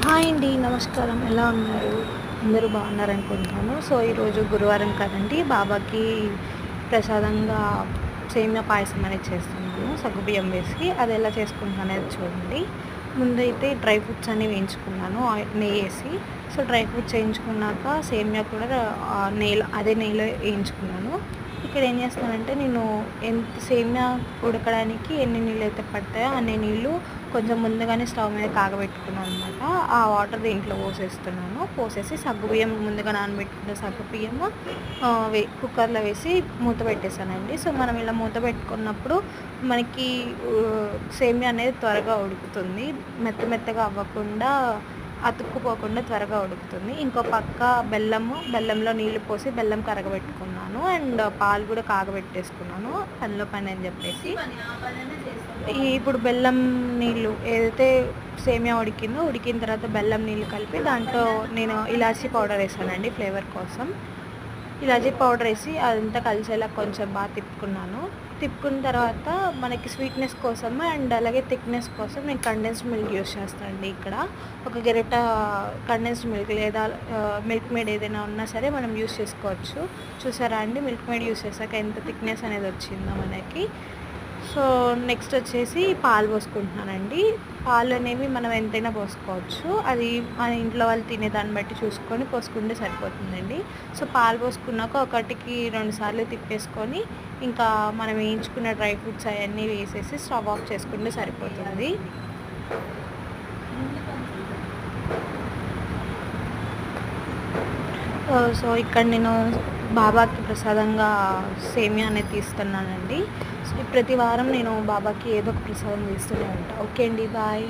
Hi అండి. నమస్కారం. ఎలా ఉన్నారు? అందరూ బాగున్నారనుకుంటున్నాను. సో, ఈరోజు గురువారం కదండీ! బాబాకి ప్రసాదంగా సేమియా పాయసం అనేది చేస్తున్నాను సగ్గుబియ్యం వేసి. అది ఎలా చేసుకుంటున్నాను అనేది చూడండి. ముందైతే డ్రై ఫ్రూట్స్ అన్నీ వేయించుకున్నాను నెయ్యేసి. సో, డ్రై ఫ్రూట్స్ వేయించుకున్నాక సేమియా కూడా నెయ్యిలో వేయించుకున్నాను. ఇక్కడ ఏం చేస్తున్నానంటే నేను ఎంత సేమియా ఉడకడానికి ఎన్ని నీళ్ళైతే పడతాయో అన్ని నీళ్ళు కొంచెం ముందుగానే స్టవ్ మీద కాగబెట్టుకున్నాను అనమాట. ఆ వాటర్ దీంట్లో పోసేస్తున్నాను. పోసేసి సగ్గుబియ్యం ముందుగా నానబెట్టుకున్న సగ్గుబియ్యము కుక్కర్లో వేసి మూత పెట్టేసానండి. సో, మనం ఇలా మూత పెట్టుకున్నప్పుడు మనకి సేమియా అనేది త్వరగా ఉడుకుతుంది. మెత్తగా అవ్వకుండా అతుక్కుపోకుండా త్వరగా ఉడుకుతుంది. ఇంకో పక్క బెల్లంలో నీళ్లు పోసి బెల్లం కరగబెట్టుకున్నాను. అండ్ పాలు కూడా కాగబెట్టేసుకున్నాను పనిలో పని అని చెప్పేసి. ఇప్పుడు బెల్లం నీళ్ళు ఏదైతే సేమియా ఉడికిన తర్వాత బెల్లం నీళ్ళు కలిపి దాంట్లో నేను ఇలాచీ పౌడర్ వేసానండి ఫ్లేవర్ కోసం. ఇలాచీ పౌడర్ వేసి అదంతా కలిసేలా కొంచెం బాగా తిప్పుకున్న తర్వాత మనకి స్వీట్నెస్ కోసం అండ్ అలాగే థిక్నెస్ కోసం నేను కండెన్స్డ్ మిల్క్ యూస్ చేస్తానండి. ఇక్కడ ఒక గరిట కండెన్స్డ్ మిల్క్ లేదా మిల్క్ మేడ్ ఏదైనా ఉన్నా సరే మనం యూస్ చేసుకోవచ్చు. చూసారా అండి, మిల్క్ మేడ్ యూస్ చేశాక ఎంత థిక్నెస్ అనేది వచ్చిందో మనకి. సో, నెక్స్ట్ వచ్చేసి పాలు పోసుకుంటున్నానండి. పాలు అనేవి మనం ఎంతైనా పోసుకోవచ్చు. అది మన ఇంట్లో వాళ్ళు తినేదాన్ని బట్టి చూసుకొని పోసుకుంటే సరిపోతుందండి. సో, పాలు పోసుకున్నాక 1కి 2 సార్లు తిప్పేసుకొని ఇంకా మనం వేయించుకున్న డ్రై ఫ్రూట్స్ అవన్నీ వేసేసి స్టవ్ ఆఫ్ చేసుకుంటే సరిపోతుంది. సో, ఇక్కడ నేను బాబాకి ప్రసాదంగా సేమియా అనేది తీస్తున్నానండి. సో, ప్రతి వారం నేను బాబాకి ఏదో ఒక ప్రసాదం తీస్తూనే ఉంటాను. ఓకే అండి, బాయ్.